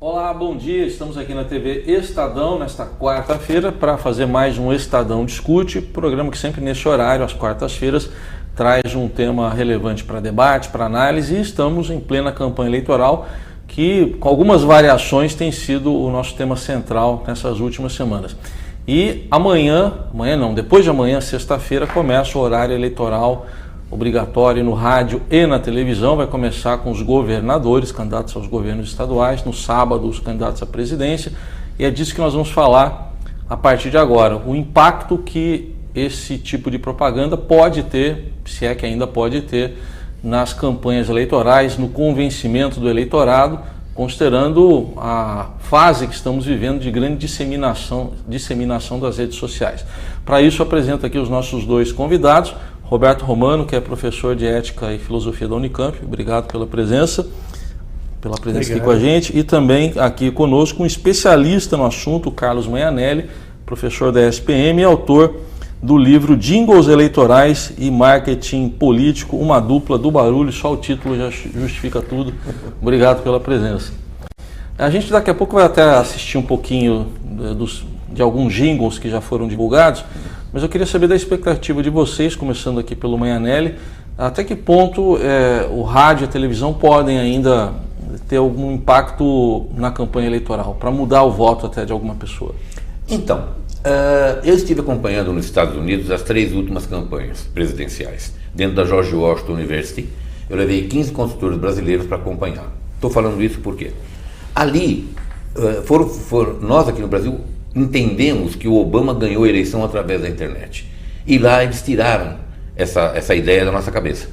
Olá, bom dia. Estamos aqui na TV Estadão nesta quarta-feira para fazer mais um Estadão Discute, programa que sempre nesse horário, às quartas-feiras, traz um tema relevante para debate, para análise, e estamos em plena campanha eleitoral que, com algumas variações, tem sido o nosso tema central nessas últimas semanas. E depois de amanhã, sexta-feira, começa o horário eleitoral obrigatório no rádio e na televisão. Vai começar com os governadores, candidatos aos governos estaduais, no sábado os candidatos à presidência, e é disso que nós vamos falar a partir de agora. O impacto que esse tipo de propaganda pode ter, se é que ainda pode ter, nas campanhas eleitorais, no convencimento do eleitorado, considerando a fase que estamos vivendo de grande disseminação das redes sociais. Para isso, apresento aqui os nossos dois convidados. Roberto Romano, que é professor de Ética e Filosofia da Unicamp, obrigado pela presença aqui com a gente. E também aqui conosco um especialista no assunto, Carlos Magnanelli, professor da SPM e autor do livro Jingles Eleitorais e Marketing Político, uma dupla do barulho. Só o título já justifica tudo. Obrigado pela presença. A gente daqui a pouco vai até assistir um pouquinho de alguns jingles que já foram divulgados, mas eu queria saber da expectativa de vocês, começando aqui pelo Magnanelli, até que ponto o rádio e a televisão podem ainda ter algum impacto na campanha eleitoral, para mudar o voto até de alguma pessoa? Então, eu estive acompanhando nos Estados Unidos as 3 últimas campanhas presidenciais. Dentro da George Washington University, eu levei 15 consultores brasileiros para acompanhar. Estou falando isso porque ali, nós aqui no Brasil entendemos que o Obama ganhou a eleição através da internet. E lá eles tiraram essa ideia da nossa cabeça.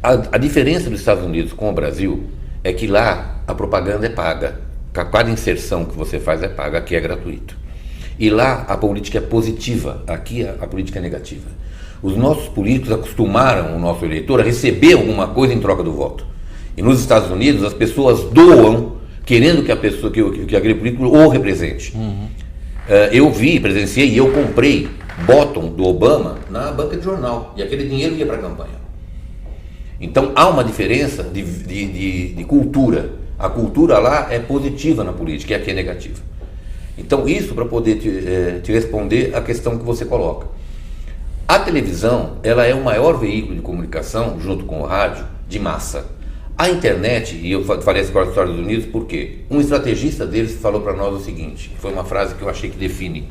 A diferença dos Estados Unidos com o Brasil é que lá a propaganda é paga. Cada inserção que você faz é paga, aqui é gratuito. E lá a política é positiva, aqui a política é negativa. Os nossos políticos acostumaram o nosso eleitor a receber alguma coisa em troca do voto. E nos Estados Unidos as pessoas doam querendo que aquele político o represente. Eu presenciei e eu comprei bottom do Obama na banca de jornal, e aquele dinheiro ia para a campanha. Então há uma diferença de cultura. A cultura lá é positiva na política e aqui é negativa. Então isso para poder te responder a questão que você coloca. A televisão, ela é o maior veículo de comunicação, junto com o rádio, de massa. A internet, e eu falei essa história dos Estados Unidos porque um estrategista deles falou para nós o seguinte, foi uma frase que eu achei que define: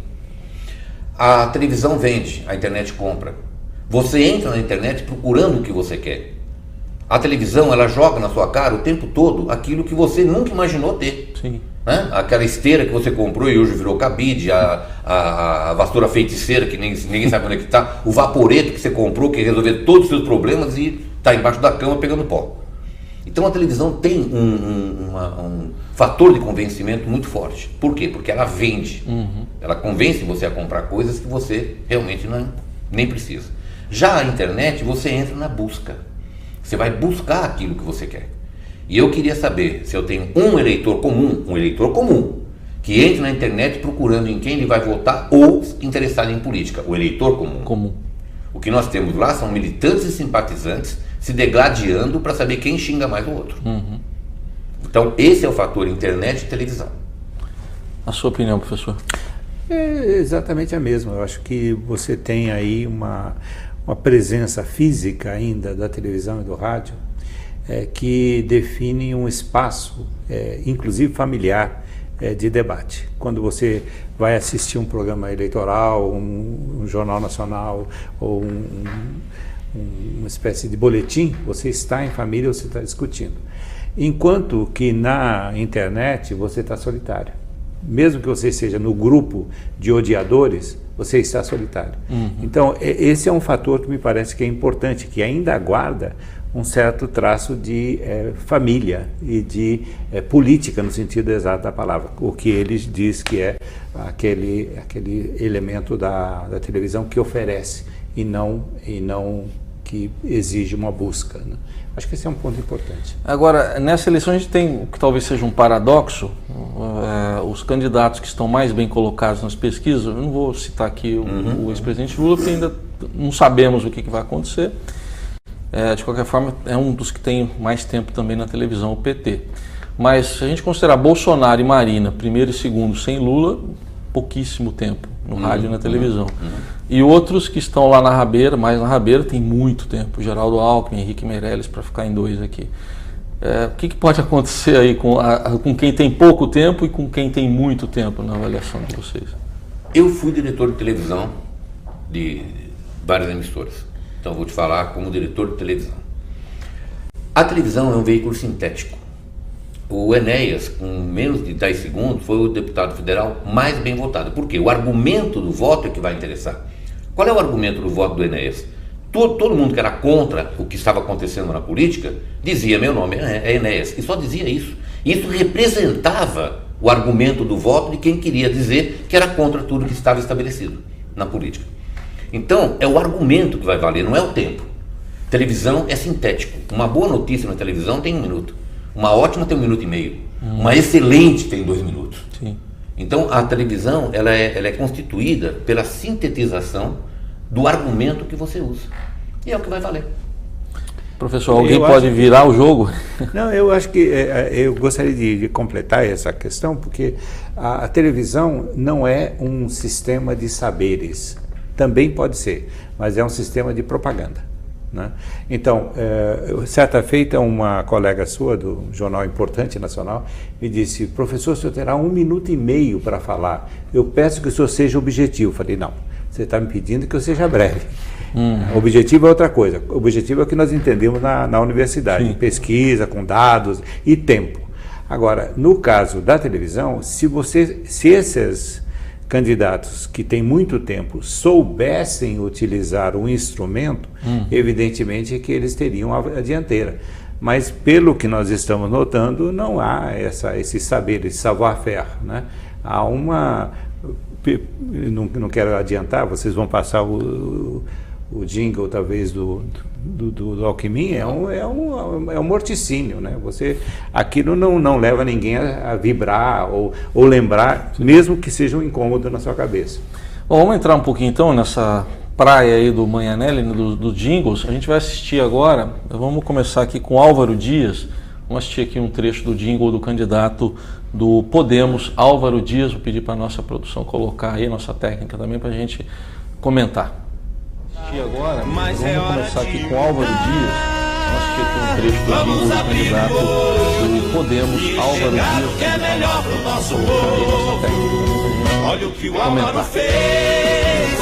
a televisão vende, a internet compra. Você entra na internet procurando o que você quer. A televisão, ela joga na sua cara o tempo todo aquilo que você nunca imaginou ter. Sim. Né? Aquela esteira que você comprou e hoje virou cabide, a vassoura feiticeira que ninguém sabe onde é que está, o vaporeto que você comprou que resolveu todos os seus problemas e está embaixo da cama pegando pó. Então a televisão tem um fator de convencimento muito forte. Por quê? Porque ela vende. Ela convence você a comprar coisas que você realmente nem precisa. Já a internet, você entra na busca. Você vai buscar aquilo que você quer. E eu queria saber se eu tenho um eleitor comum, que entra na internet procurando em quem ele vai votar ou interessado em política. O eleitor comum. O que nós temos lá são militantes e simpatizantes se degladiando para saber quem xinga mais o outro. Então esse é o fator internet e televisão. A sua opinião, professor? É exatamente a mesma. Eu acho que você tem aí uma presença física ainda da televisão e do rádio que define um espaço, inclusive familiar, de debate. Quando você vai assistir um programa eleitoral, um jornal nacional ou uma espécie de boletim, você está em família, você está discutindo. Enquanto que na internet você está solitário. Mesmo que você seja no grupo de odiadores, você está solitário. Então, esse é um fator que me parece que é importante, que ainda guarda um certo traço de família e de política, no sentido exato da palavra. O que ele diz que é aquele elemento da televisão que oferece e não que exige uma busca, né? Acho que esse é um ponto importante. Agora, nessa eleição a gente tem o que talvez seja um paradoxo. Os candidatos que estão mais bem colocados nas pesquisas, eu não vou citar aqui o ex-presidente Lula, porque ainda não sabemos o que vai acontecer. De qualquer forma, é um dos que tem mais tempo também na televisão, o PT. Mas se a gente considerar Bolsonaro e Marina, primeiro e segundo, sem Lula, pouquíssimo tempo no rádio e na televisão. E outros que estão lá na rabeira, mais na rabeira, tem muito tempo. Geraldo Alckmin, Henrique Meirelles, para ficar em dois aqui. O que pode acontecer aí com quem tem pouco tempo e com quem tem muito tempo na avaliação de vocês? Eu fui diretor de televisão de várias emissoras. Então vou te falar como diretor de televisão. A televisão é um veículo sintético. O Enéas, com menos de 10 segundos, foi o deputado federal mais bem votado. Por quê? O argumento do voto é que vai interessar. Qual é o argumento do voto do Enéas? Todo mundo que era contra o que estava acontecendo na política dizia: meu nome é Enéas, e só dizia isso. Isso representava o argumento do voto de quem queria dizer que era contra tudo que estava estabelecido na política. Então, é o argumento que vai valer, não é o tempo. Televisão é sintético. Uma boa notícia na televisão tem 1 minuto. Uma ótima tem 1 minuto e meio. Uma excelente tem 2 minutos. Sim. Então, a televisão ela é constituída pela sintetização do argumento que você usa. E é o que vai valer. Professor, alguém pode virar o jogo? Não, eu acho que eu gostaria de completar essa questão, porque a televisão não é um sistema de saberes. Também pode ser, mas é um sistema de propaganda, né? Então, certa feita, uma colega sua, do jornal importante nacional, me disse: professor, o senhor terá 1 minuto e meio para falar. Eu peço que o senhor seja objetivo. Eu falei: não, você está me pedindo que eu seja breve. Objetivo é outra coisa. O objetivo é o que nós entendemos na universidade. Sim. Pesquisa, com dados e tempo. Agora, no caso da televisão, se esses candidatos que têm muito tempo soubessem utilizar o instrumento, evidentemente que eles teriam a dianteira. Mas pelo que nós estamos notando, não há esse saber, esse savoir-faire, né? Há uma... Não quero adiantar, vocês vão passar o jingle talvez do Alckmin, é um morticínio, né? Aquilo não leva ninguém a vibrar ou lembrar, mesmo que seja um incômodo na sua cabeça. Bom, vamos entrar um pouquinho então nessa praia aí do Manhanelli, do jingles. A gente vai assistir agora, vamos começar aqui com Álvaro Dias. Vamos assistir aqui um trecho do jingle do candidato do Podemos, Álvaro Dias. Vou pedir para a nossa produção colocar aí, nossa técnica também, para a gente comentar. E agora, vamos começar aqui com Álvaro Dias. Vamos assistir aqui um trecho do jingle do candidato do Podemos, Álvaro Dias. Que é melhor pro nosso povo. Olha o que o Álvaro fez,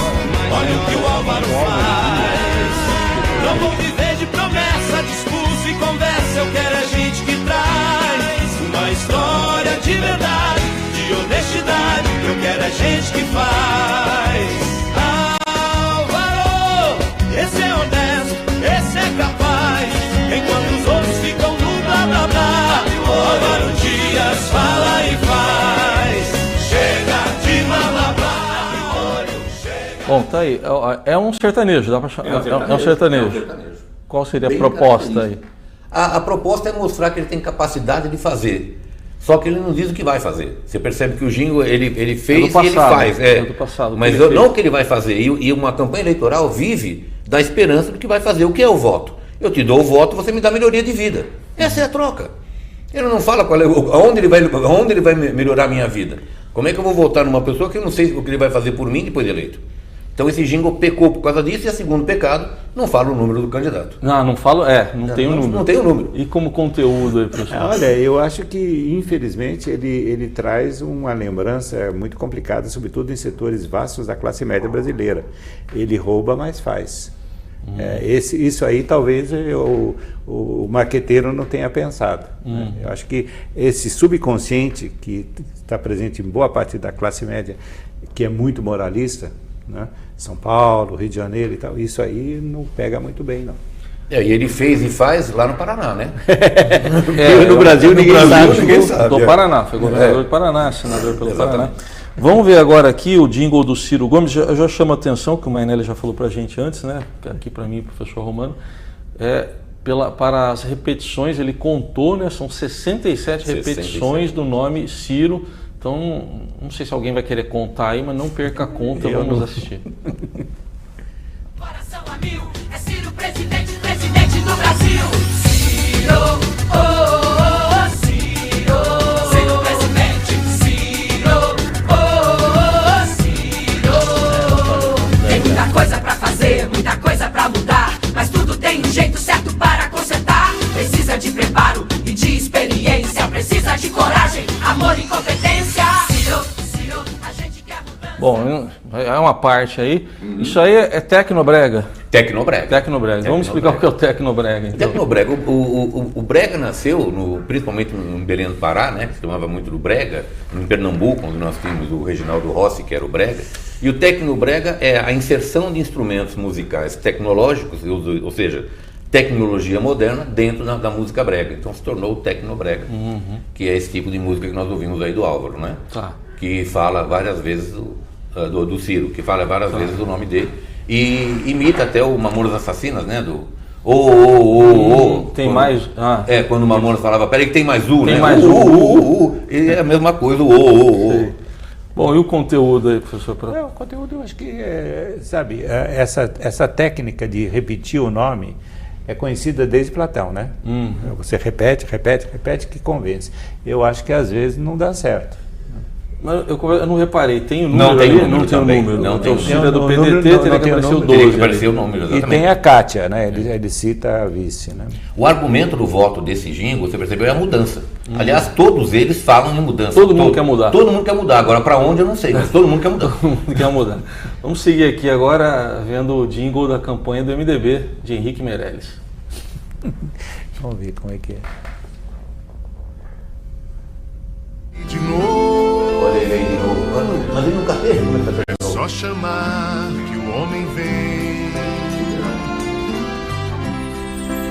olha o que o Álvaro faz. Não vou viver de promessa, discurso e conversa. Eu quero a gente que traz uma história de verdade, de honestidade. Eu quero a gente que faz. Esse é honesto, esse é capaz. Enquanto os outros ficam no blá blá blá, Álvaro Dias fala e faz. Chega de blá blá blá. Bom, tá aí. É um sertanejo, dá pra chamar. É um sertanejo. Qual seria a proposta aí? A proposta é mostrar que ele tem capacidade de fazer. Só que ele não diz o que vai fazer. Você percebe que o jingle ele fez e ele faz. Do passado, mas não o que ele vai fazer. E uma campanha eleitoral vive da esperança do que vai fazer. O que é o voto? Eu te dou o voto, você me dá melhoria de vida. Essa é a troca. Ele não fala aonde ele vai melhorar a minha vida. Como é que eu vou votar numa pessoa que eu não sei o que ele vai fazer por mim depois de eleito? Então esse jingle pecou por causa disso, e a segundo pecado, não fala o número do candidato. Não falo, não tem o número. Não tem o número. E como conteúdo aí, professor? Olha, eu acho que, infelizmente, ele traz uma lembrança muito complicada, sobretudo em setores vastos da classe média brasileira. Ele rouba, mas faz. Isso aí talvez o marqueteiro não tenha pensado. Né? Eu acho que esse subconsciente que está presente em boa parte da classe média, que é muito moralista, né? São Paulo, Rio de Janeiro e tal, isso aí não pega muito bem, não. E ele fez e faz lá no Paraná, né? No Brasil ninguém sabe. Do Paraná, foi governador do Paraná, senador pelo Paraná. Vamos ver agora aqui o jingle do Ciro Gomes. Já chama a atenção, que o Manhanelli já falou para a gente antes, né? Aqui para mim, professor Romano. Para as repetições, ele contou, né? São 67 repetições do nome Ciro. Então, não sei se alguém vai querer contar aí, mas não perca a conta, vamos assistir. Coração a mil, é Ciro presidente do Brasil. Ciro, oh, oh, oh, Ciro. Bom, é uma parte aí. Isso aí é tecnobrega? Tecnobrega. Tecnobrega. Vamos explicar o que é o tecnobrega, então. Tecnobrega. O brega nasceu, principalmente no Belém do Pará, né, que se chamava muito do brega, em Pernambuco, onde nós tínhamos o Reginaldo Rossi, que era o brega. E o tecnobrega é a inserção de instrumentos musicais tecnológicos, ou seja, tecnologia moderna dentro da música brega. Então se tornou o tecnobrega, que é esse tipo de música que nós ouvimos aí do Álvaro, né? Tá. Que fala várias vezes do Ciro, que fala várias vezes o nome dele e imita até o Mamonas Assassinas, né? Do tem quando, mais. Quando o Mamonas falava, peraí que tem mais tem, né? Mais e é a mesma coisa, Bom, e o conteúdo aí, professor? O conteúdo, eu acho que, essa técnica de repetir o nome é conhecida desde Platão, né? Você repete, que convence. Eu acho que às vezes não dá certo. Mas eu não reparei, tem o número não tem ali? Número não tem o também. número. Não tem o número. Do PDT teria que aparecer o 12. Teria que aparecer o número, exatamente. E tem a Kátia, né? Ele cita a vice, né? O argumento do voto desse jingle, você percebeu, é a mudança. Aliás, todos eles falam em mudança. Todo mundo quer mudar. Todo mundo quer mudar. Agora, para onde eu não sei, mas todo mundo quer mudar. Todo mundo quer mudar. Vamos seguir aqui agora vendo o jingle da campanha do MDB, de Henrique Meirelles. Vamos ver como é que é. De novo, Olha ele aí de novo. Mas ele nunca teve, só chamar que o homem vem.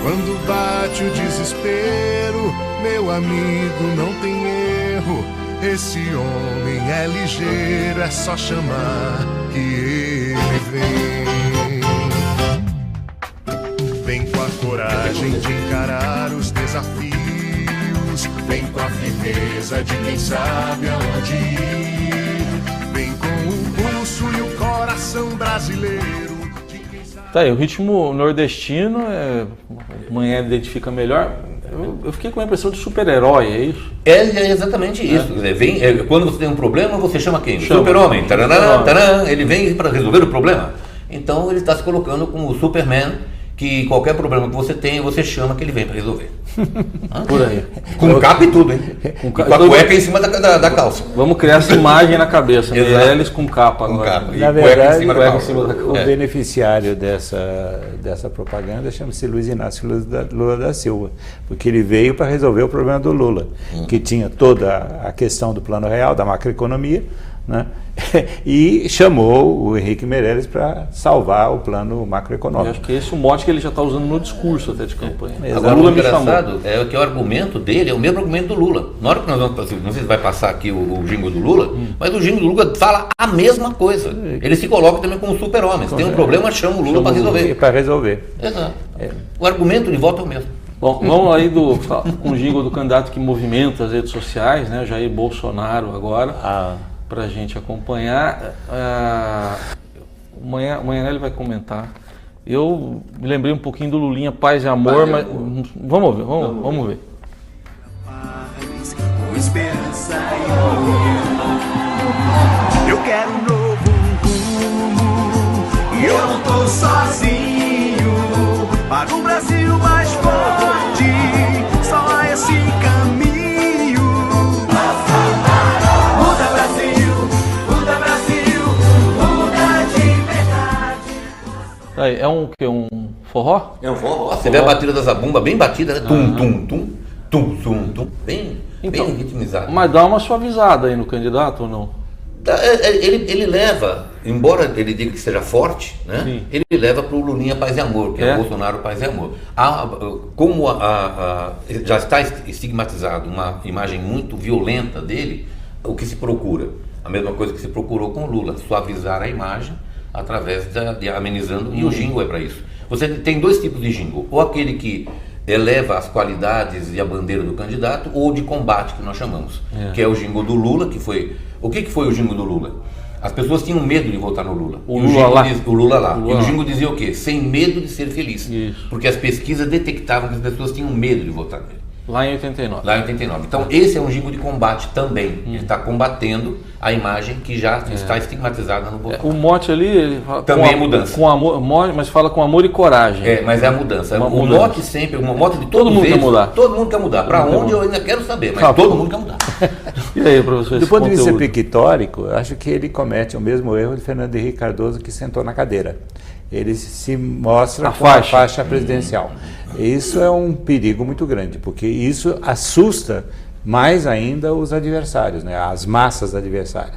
Quando bate o desespero, meu amigo, não tem erro. Esse homem é ligeiro, é só chamar que ele vem. Vem com a coragem de encarar os desafios. Vem com a firmeza de quem sabe aonde ir. Vem com o pulso e o coração brasileiro de quem sabe... Tá aí, o ritmo nordestino, amanhã identifica melhor. Eu fiquei com a impressão de super-herói, é isso? É exatamente isso. Quer dizer, quando você tem um problema, você chama quem? Chama. Super-homem. Taranã, ele vem para resolver o problema. Então ele está se colocando como o Superman, que qualquer problema que você tem, você chama que ele vem para resolver. Por aí. Com capa e tudo, hein? Com a cueca em cima da calça. Vamos criar essa imagem na cabeça. Meirelles com capa agora. Capa. E Na cueca verdade, em cima da calça. o beneficiário dessa propaganda chama-se Luiz Inácio Lula da Silva, porque ele veio para resolver o problema do Lula, que tinha toda a questão do plano real, da macroeconomia, né? E chamou o Henrique Meirelles para salvar o plano macroeconômico. Eu acho que esse é o mote que ele já está usando no discurso até de campanha. Agora, o engraçado é que o argumento dele é o mesmo argumento do Lula. Na hora que nós vamos, não sei se vai passar aqui o jingle do Lula, mas o jingle do Lula fala a mesma coisa. Ele se coloca também como super-homem. Se tem um problema, chama o Lula para resolver. Para resolver. Exato. O argumento de voto é o mesmo. Bom, vamos aí com o jingle do candidato que movimenta as redes sociais, né? Jair Bolsonaro agora. Para a gente acompanhar. Amanhã ele vai comentar. Eu me lembrei um pouquinho do Lulinha Paz e Amor, mas vamos ver, vamos ver. Com esperança e eu quero um novo rumo e eu não tô sozinho para um Brasil mais forte, só há esse caminho. Aí, é um forró? É um forró. Você vê a batida da zabumba bem batida, né? Tum, tum, tum, tum, tum, tum. Bem ritmizado. Mas dá uma suavizada aí no candidato ou não? Ele leva, embora ele diga que seja forte, né? Sim. Ele leva para o Lulinha Paz e Amor, que é o Bolsonaro Paz e Amor. Como já está estigmatizado uma imagem muito violenta dele, o que se procura? A mesma coisa que se procurou com o Lula, suavizar a imagem através de amenizando, e o jingle é para isso. Você tem dois tipos de jingle, ou aquele que eleva as qualidades e a bandeira do candidato, ou de combate, que nós chamamos, que é o jingle do Lula, que foi... O que foi o jingle do Lula? As pessoas tinham medo de votar no Lula. O Lula lá. E o jingle dizia o quê? Sem medo de ser feliz. Isso. Porque as pesquisas detectavam que as pessoas tinham medo de votar nele. Lá em 89. Lá em 89. Então, esse é um jingle de combate também. Ele está combatendo a imagem que já está estigmatizada no Bolsonaro. O mote ali, ele fala também é mudança. Com amor, mas fala com amor e coragem. Mas é a mudança. Uma o mudança. mote sempre, o mote de todo mundo quer mudar. Todo mundo quer mudar. Para onde eu ainda quero saber, mas todo mundo quer mudar. E aí, professor? Do ponto de vista pictórico, acho que ele comete o mesmo erro de Fernando Henrique Cardoso, que sentou na cadeira. Ele se mostra com a faixa presidencial. Isso é um perigo muito grande, porque isso assusta mais ainda os adversários, né? As massas adversárias.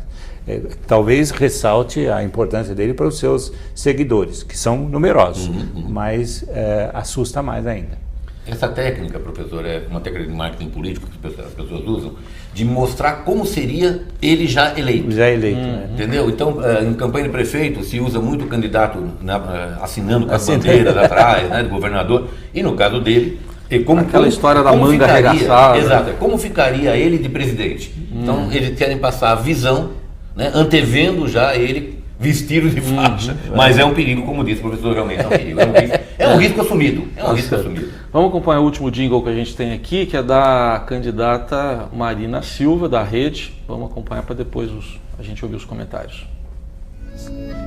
Talvez ressalte a importância dele para os seus seguidores, que são numerosos, mas assusta mais ainda. Essa técnica, professor, é uma técnica de marketing político que as pessoas usam, de mostrar como seria ele já eleito. Já eleito, né? Entendeu? Então, em campanha de prefeito, se usa muito o candidato assinando com as bandeiras atrás, né, do governador, e no caso dele, aquela história da manga arregaçada. Exato. Como ficaria ele de presidente? Então, eles querem passar a visão, né, antevendo já ele vestido de faixa. Mas é um perigo, como disse o professor, realmente é um perigo. É um risco assumido. Vamos acompanhar o último jingle que a gente tem aqui, que é da candidata Marina Silva, da Rede. Vamos acompanhar para depois a gente ouvir os comentários.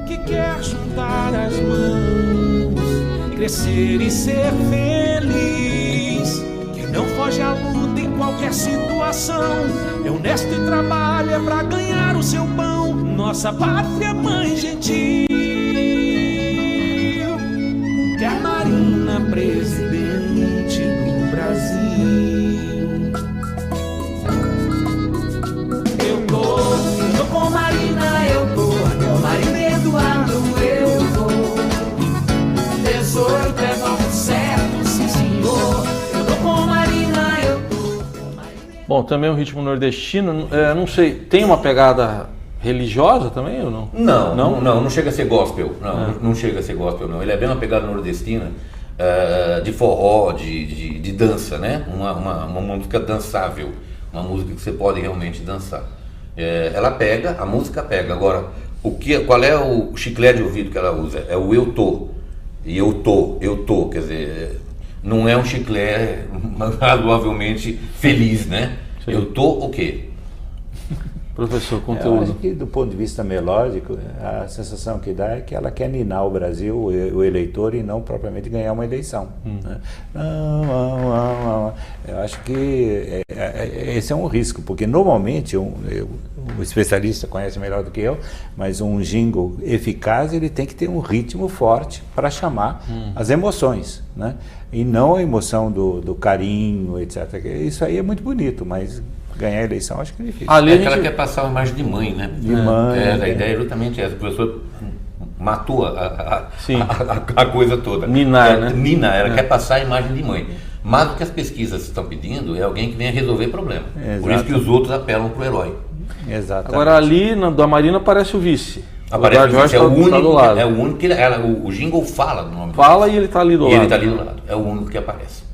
Que quer juntar as mãos, crescer e ser feliz, que não foge à luta em qualquer situação, é honesto e trabalha pra ganhar o seu pão. Nossa pátria mãe gentil, quer Marina presidente do Brasil. Eu tô com Marina, eu tô com Marina Eduardo, eu vou. Tesouro pega um certo, sim senhor. Eu tô com Marina, eu tô com Marina. Bom, também um ritmo nordestino, não sei, tem uma pegada religiosa também ou não? Não chega a ser gospel. Não chega a ser gospel, não. Ele é bem uma pegada nordestina, de forró, de dança, né? Uma música dançável, uma música que você pode realmente dançar. A música pega. Agora, qual é o chiclete de ouvido que ela usa? É o eu tô. E eu tô, quer dizer, não é um chiclete razoavelmente feliz, né? Sim. Eu tô o quê? Professor, conteúdo. Eu acho que do ponto de vista melódico, a sensação que dá é que ela quer ninar o Brasil, o eleitor, e não propriamente ganhar uma eleição. Né? Não. Eu acho que esse é um risco, porque normalmente, o especialista conhece melhor do que eu, mas um jingle eficaz, ele tem que ter um ritmo forte para chamar as emoções, né? E não a emoção do carinho, etc. Isso aí é muito bonito, mas ganhar a eleição acho que é difícil. Ela quer passar uma imagem de mãe, né? De mãe. A ideia é justamente essa. O professor matou a coisa toda. Ninar, né? Ela quer passar a imagem de mãe. Mas o que as pesquisas estão pedindo é alguém que venha resolver problema. Exato. Por isso que os outros apelam para o herói. Exatamente. Agora ali, da Marina, aparece o vice. Aparece o vice, é o único que o jingle fala do nome. Fala e ele está ali do lado. Ele está ali do lado. É o único que aparece.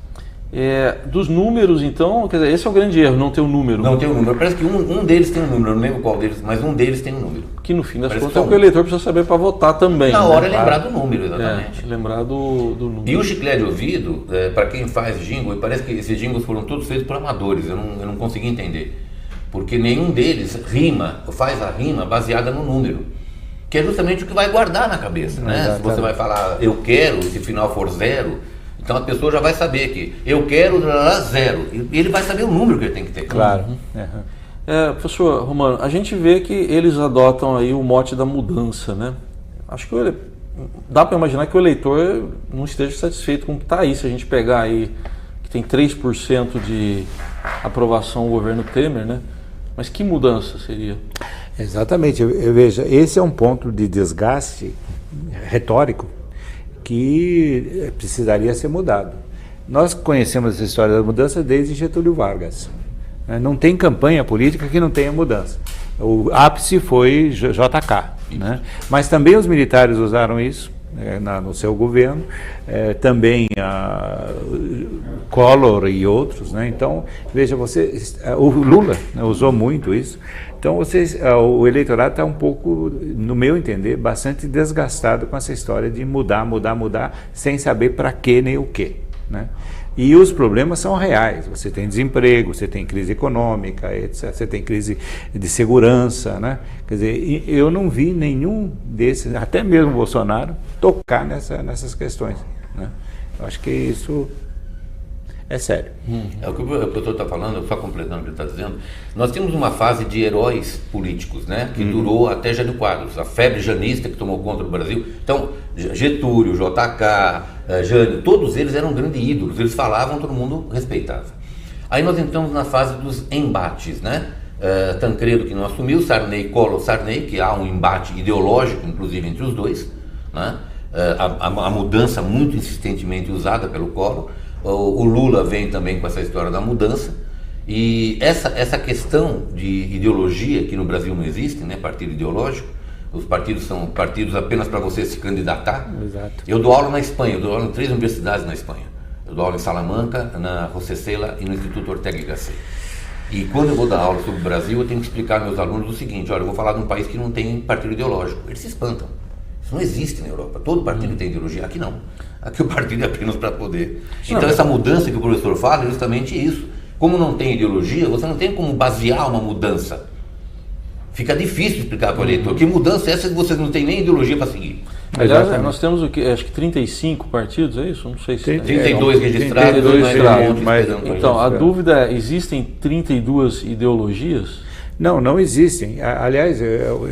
Dos números, então, quer dizer, esse é o grande erro, não ter um número. Não tem um número. Parece que um deles tem um número, eu não lembro qual deles, mas um deles tem um número. Que no fim das contas é o que o eleitor precisa saber para votar também. Na hora é lembrar do número, exatamente. Lembrar do número. E o chiclete de ouvido, para quem faz jingle, e parece que esses jingles foram todos feitos por amadores, eu não consegui entender. Porque nenhum deles faz a rima baseada no número. Que é justamente o que vai guardar na cabeça, né? Se você vai falar eu quero, se o final for 0, então a pessoa já vai saber que eu quero 0. E ele vai saber o número que ele tem que ter. Claro. Professor Romano, a gente vê que eles adotam aí o mote da mudança, né? Acho que dá para imaginar que o eleitor não esteja satisfeito com o que está aí. Se a gente pegar aí que tem 3% de aprovação ao governo Temer, né? Mas que mudança seria? Exatamente. Veja, esse é um ponto de desgaste retórico que precisaria ser mudado. Nós conhecemos essa história da mudança desde Getúlio Vargas. Não tem campanha política que não tenha mudança. O ápice foi JK, né? Mas também os militares usaram isso no seu governo, também a Collor e outros, né? Então, veja, o Lula, né, usou muito isso. Então, o eleitorado está um pouco, no meu entender, bastante desgastado com essa história de mudar, sem saber para quê nem o quê. né? E os problemas são reais. Você tem desemprego, você tem crise econômica, etc. Você tem crise de segurança, né? Quer dizer, eu não vi nenhum desses, até mesmo o Bolsonaro, tocar nessas questões, né? Eu acho que isso é sério. É o que o professor está falando, só completando o que ele está dizendo. Nós temos uma fase de heróis políticos, né, que durou até Jânio Quadros, a febre janista que tomou conta do Brasil. Então, Getúlio, JK, Jânio, todos eles eram grandes ídolos, eles falavam, todo mundo respeitava. Aí nós entramos na fase dos embates, né? Tancredo, que não assumiu, Sarney, Collor, Sarney, que há um embate ideológico, inclusive, entre os dois, né? A mudança muito insistentemente usada pelo Collor. O Lula vem também com essa história da mudança, e essa questão de ideologia, que no Brasil não existe, né, partido ideológico, os partidos são partidos apenas para você se candidatar. Exato. Eu dou aula na Espanha, eu dou aula em 3 universidades na Espanha. Eu dou aula em Salamanca, na José Cela e no Instituto Ortega y Gasset. E quando eu vou dar aula sobre o Brasil, eu tenho que explicar aos meus alunos o seguinte: olha, eu vou falar de um país que não tem partido ideológico. Eles se espantam. Isso não existe na Europa. Todo partido tem ideologia. Aqui não. Aqui o partido é apenas para poder. Então essa mudança que o professor fala é justamente isso. Como não tem ideologia, você não tem como basear uma mudança. Fica difícil explicar para o eleitor. Que mudança é essa que você não tem nem ideologia para seguir? Aliás, nós temos o que? Acho que 35 partidos, é isso? Não sei se... 32 registrados, 32 registrados. Então, a dúvida é, existem 32 ideologias? Não existem. Aliás,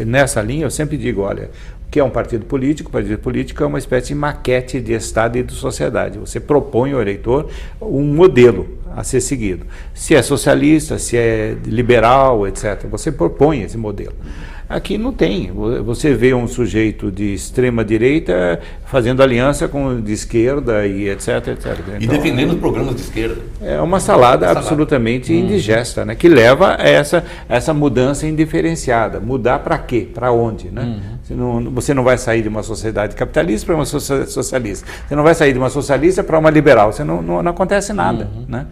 nessa linha eu sempre digo, olha, o que é um partido político? O partido político é uma espécie de maquete de Estado e de sociedade. Você propõe ao eleitor um modelo a ser seguido. Se é socialista, se é liberal, etc. Você propõe esse modelo. Aqui não tem. Você vê um sujeito de extrema direita fazendo aliança com o de esquerda e etc, etc. Então, e defendendo os programas de esquerda. É uma salada absolutamente indigesta, né? Que leva a essa mudança indiferenciada. Mudar para quê? Para onde? Né? Você não vai sair de uma sociedade capitalista para uma socialista. Você não vai sair de uma socialista para uma liberal. Não acontece nada. Né?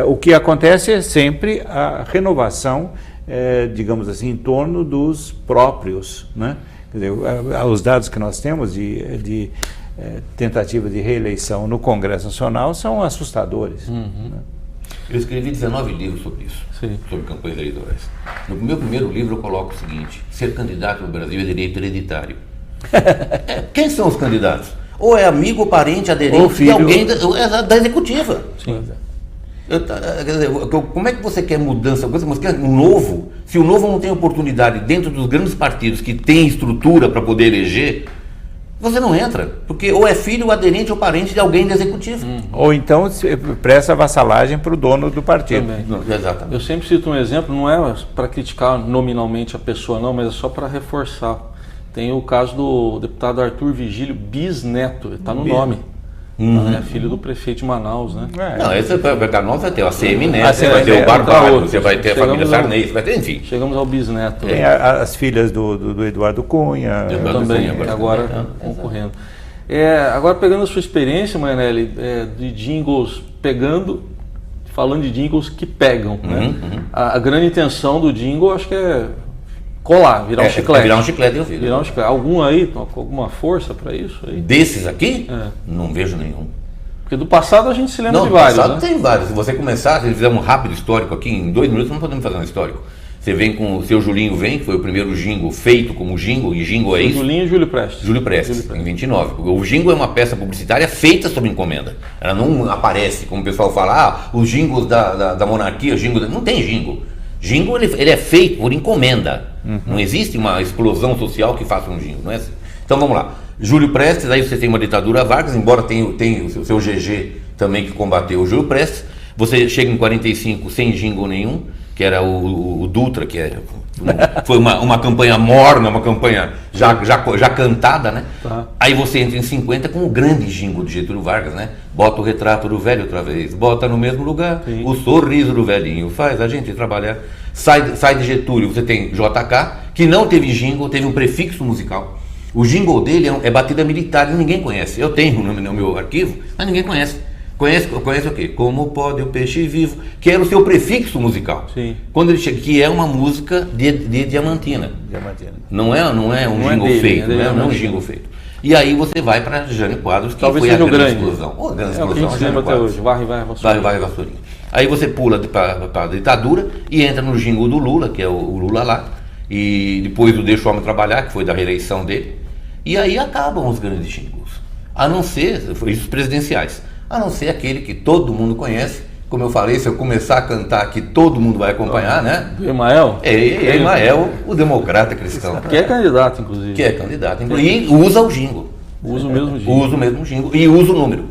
O que acontece é sempre a renovação, digamos assim, em torno dos próprios, né? Quer dizer, os dados que nós temos de tentativa de reeleição no Congresso Nacional são assustadores. Né? Eu escrevi 19 livros sobre isso, sobre campanhas eleitorais. No meu primeiro livro eu coloco o seguinte: ser candidato no Brasil é direito hereditário. Quem são os candidatos? Ou é amigo, parente, aderente de alguém da executiva. Sim. Como é que você quer mudança? Você quer um novo? Se o novo não tem oportunidade dentro dos grandes partidos que têm estrutura para poder eleger, você não entra. Porque ou é filho, aderente ou parente de alguém da executiva. Ou então presta vassalagem para o dono do partido. Exatamente. Eu sempre cito um exemplo, não é para criticar nominalmente a pessoa não, mas é só para reforçar. Tem o caso do deputado Arthur Vigílio, bisneto, está no nome. Filho do prefeito de Manaus, né? Não, esse Manaus vai ter o ACM Neto, você vai ter o Barbalho, você vai ter a família Sarney, você vai ter, enfim. Chegamos ao bisneto. Tem as filhas do Eduardo Cunha. Também, agora concorrendo. Agora, pegando a sua experiência, Mainelli, de jingles falando de jingles que pegam, né? A grande intenção do jingle, acho que é colar, virar um chiclete. Virar um chiclete, eu vi. Virar um chiclete. Algum aí, com alguma força para isso? Aí? Desses aqui? Não vejo nenhum. Porque do passado a gente se lembra de vários. Do passado, né? tem vários. Se você começar, se fizer um rápido histórico aqui, em 2 minutos não podemos fazer um histórico. Você vem com o seu Julinho Vem, que foi o primeiro jingle feito como jingle, e jingle é isso. Julinho e Júlio Prestes. Júlio Prestes, em 29. O jingle é uma peça publicitária feita sob encomenda. Ela não aparece, como o pessoal fala, os jingles da monarquia, não tem jingle. Jingle ele é feito por encomenda. Não existe uma explosão social que faça um jingle, não é assim? Então vamos lá. Júlio Prestes, aí você tem uma ditadura Vargas, embora tenha o seu GG também que combateu o Júlio Prestes. Você chega em 45 sem jingle nenhum, que era o Dutra, que foi uma campanha morna, uma campanha já cantada, né? Tá. Aí você entra em 50 com o grande jingle de Getúlio Vargas, né? Bota o retrato do velho outra vez, bota no mesmo lugar, o sorriso do velhinho faz a gente trabalhar. Sai de Getúlio, você tem JK, que não teve jingle, teve um prefixo musical. O jingle dele é batida militar e ninguém conhece. Eu tenho no meu arquivo, mas ninguém conhece. Conhece o quê? Como pode o peixe vivo? Que era o seu prefixo musical. Sim. Quando ele chega, que é uma música de Diamantina. Não é um jingle feito, não é um jingle feito. E aí você vai para Jânio Quadros, que talvez foi a seja o grande grande. explosão. A grande É o que a explosão, gente Jânio lembra até Quadros. hoje. Varre, vassourinha. Vai, vassourinha. Aí você pula para a ditadura e entra no jingle do Lula, que é o Lula lá, e depois o Deixa o Homem Trabalhar, que foi da reeleição dele, e aí acabam os grandes jingles. A não ser, os presidenciais, a não ser aquele que todo mundo conhece. Como eu falei, se eu começar a cantar aqui, todo mundo vai acompanhar, né? Do Emael? É Emael, o democrata cristão. Que é candidato, inclusive. Que é candidato. E usa o jingle. Usa o mesmo jingle. Usa o mesmo jingle. E usa o número.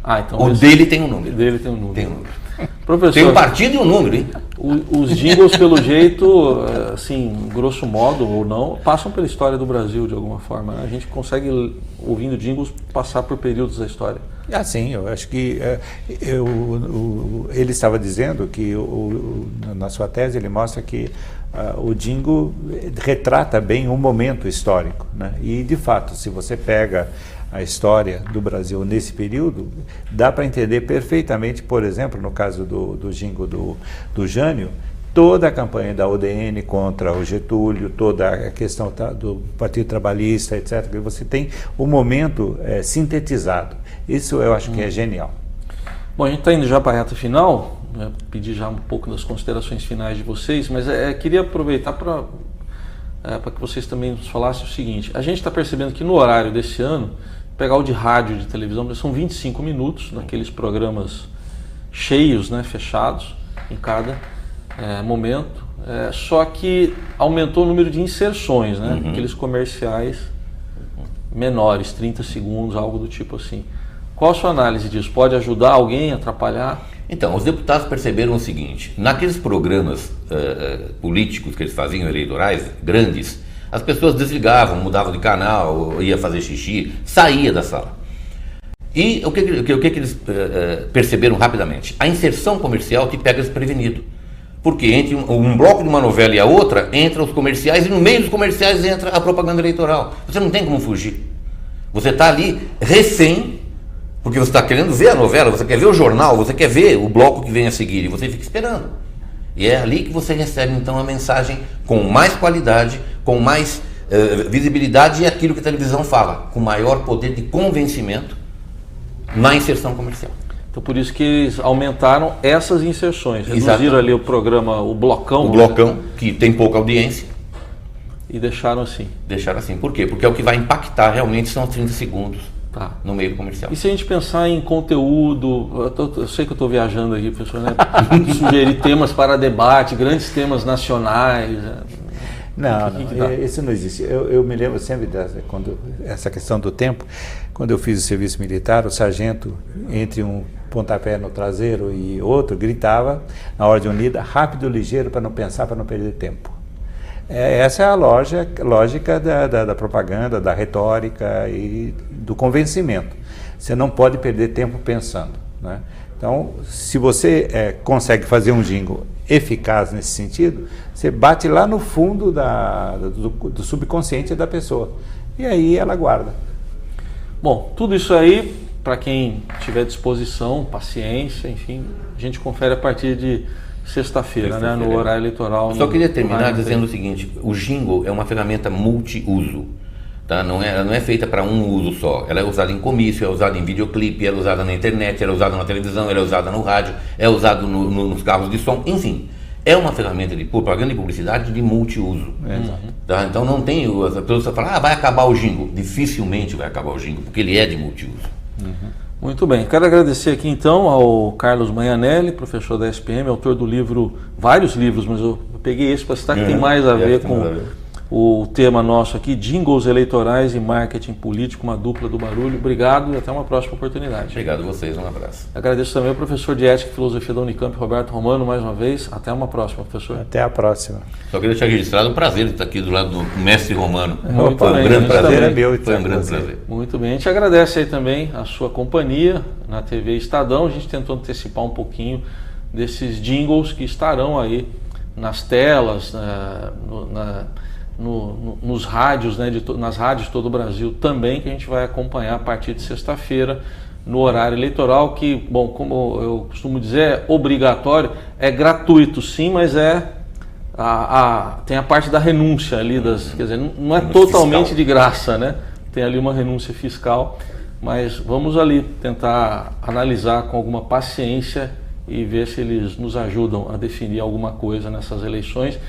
Ah, então O dele tem um número. dele tem um número. Tem um número. Professor, Tem um partido e um número, hein? os jingles, pelo jeito, assim, grosso modo ou não, passam pela história do Brasil de alguma forma. Né? A gente consegue, ouvindo jingles, passar por períodos da história. Sim, eu acho que ele estava dizendo que na sua tese ele mostra que o jingle retrata bem um momento histórico, né? E de fato, se você pega a história do Brasil nesse período, dá para entender perfeitamente, por exemplo, no caso do jingle do Jânio, toda a campanha da UDN contra o Getúlio, toda a questão do Partido Trabalhista, etc. Você tem o momento sintetizado. Isso eu acho que é genial. Bom, a gente está indo já para a reta final, né? Pedir já um pouco das considerações finais de vocês, mas queria aproveitar para que vocês também nos falassem o seguinte: a gente está percebendo que no horário desse ano, pegar o de rádio e de televisão, são 25 minutos, naqueles programas cheios, né, fechados, em cada momento, só que aumentou o número de inserções, né, aqueles comerciais menores, 30 segundos, algo do tipo assim. Qual a sua análise disso? Pode ajudar alguém, atrapalhar? Então, os deputados perceberam o seguinte: naqueles programas políticos que eles faziam, eleitorais, grandes, as pessoas desligavam, mudavam de canal, ia fazer xixi, saía da sala. E o que eles perceberam rapidamente? A inserção comercial te pega desprevenido. Porque entre um bloco de uma novela e a outra, entram os comerciais, e no meio dos comerciais entra a propaganda eleitoral. Você não tem como fugir. Você está ali refém, porque você está querendo ver a novela, você quer ver o jornal, você quer ver o bloco que vem a seguir, e você fica esperando. E é ali que você recebe então a mensagem com mais qualidade, com mais visibilidade, e aquilo que a televisão fala, com maior poder de convencimento na inserção comercial. Então por isso que eles aumentaram essas inserções, reduziram Exatamente. ali o programa, o blocão. O blocão, que tem pouca audiência. E deixaram assim. Deixaram assim. Por quê? Porque é o que vai impactar realmente são os 30 segundos Tá. no meio do comercial. E se a gente pensar em conteúdo, eu sei que eu estou viajando aqui, professor, né? Sugerir temas para debate, grandes temas nacionais. Não, isso não existe. Eu me lembro sempre essa questão do tempo. Quando eu fiz o serviço militar, o sargento, entre um pontapé no traseiro e outro, gritava, na ordem unida, rápido, ligeiro, para não pensar, para não perder tempo. Essa é a lógica da propaganda, da retórica e do convencimento. Você não pode perder tempo pensando, né? Então, se você consegue fazer um jingle eficaz nesse sentido, você bate lá no fundo do subconsciente da pessoa. E aí ela guarda. Bom, tudo isso aí, para quem tiver disposição, paciência, enfim, a gente confere a partir de sexta-feira, né, no horário eleitoral. Eu só queria terminar dizendo o seguinte: o jingle é uma ferramenta multiuso. Tá? Não é feita para um uso só. Ela é usada em comício, é usada em videoclipe, ela é usada na internet, ela é usada na televisão, ela é usada no rádio, é usada nos carros de som, enfim. É uma ferramenta de propaganda e publicidade de multiuso. Tá? Então não tem... As pessoas falam, vai acabar o jingle. Dificilmente vai acabar o jingle, porque ele é de multiuso. Muito bem. Quero agradecer aqui então ao Carlos Manhanelli, professor da SPM, autor do livro, vários livros, mas eu peguei esse para citar que tem mais a ver com o tema nosso aqui, Jingles Eleitorais e Marketing Político, uma dupla do barulho. Obrigado e até uma próxima oportunidade. Obrigado a vocês, um abraço. Agradeço também ao professor de Ética e Filosofia da Unicamp, Roberto Romano, mais uma vez. Até uma próxima, professor. Até a próxima. Só queria deixar registrado o prazer de estar aqui do lado do mestre Romano. Muito Foi um bem, grande prazer. é meu. Foi um grande prazer. Muito bem, a gente agradece aí também a sua companhia na TV Estadão. A gente tentou antecipar um pouquinho desses jingles que estarão aí nas telas, nos rádios, né, nas rádios de todo o Brasil também, que a gente vai acompanhar a partir de sexta-feira no horário eleitoral, que, bom, como eu costumo dizer, é obrigatório, é gratuito sim, mas tem a parte da renúncia ali, quer dizer, não é totalmente de graça, né? tem ali uma renúncia fiscal, mas vamos ali tentar analisar com alguma paciência e ver se eles nos ajudam a definir alguma coisa nessas eleições,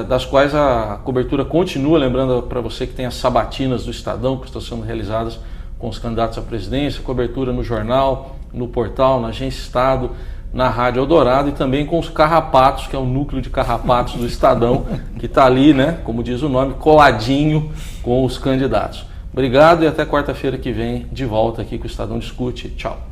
das quais a cobertura continua. Lembrando para você que tem as sabatinas do Estadão que estão sendo realizadas com os candidatos à presidência, cobertura no jornal, no portal, na Agência Estado, na Rádio Eldorado e também com os carrapatos, que é o núcleo de carrapatos do Estadão, que está ali, né, como diz o nome, coladinho com os candidatos. Obrigado e até quarta-feira que vem, de volta aqui com o Estadão Discute. Tchau.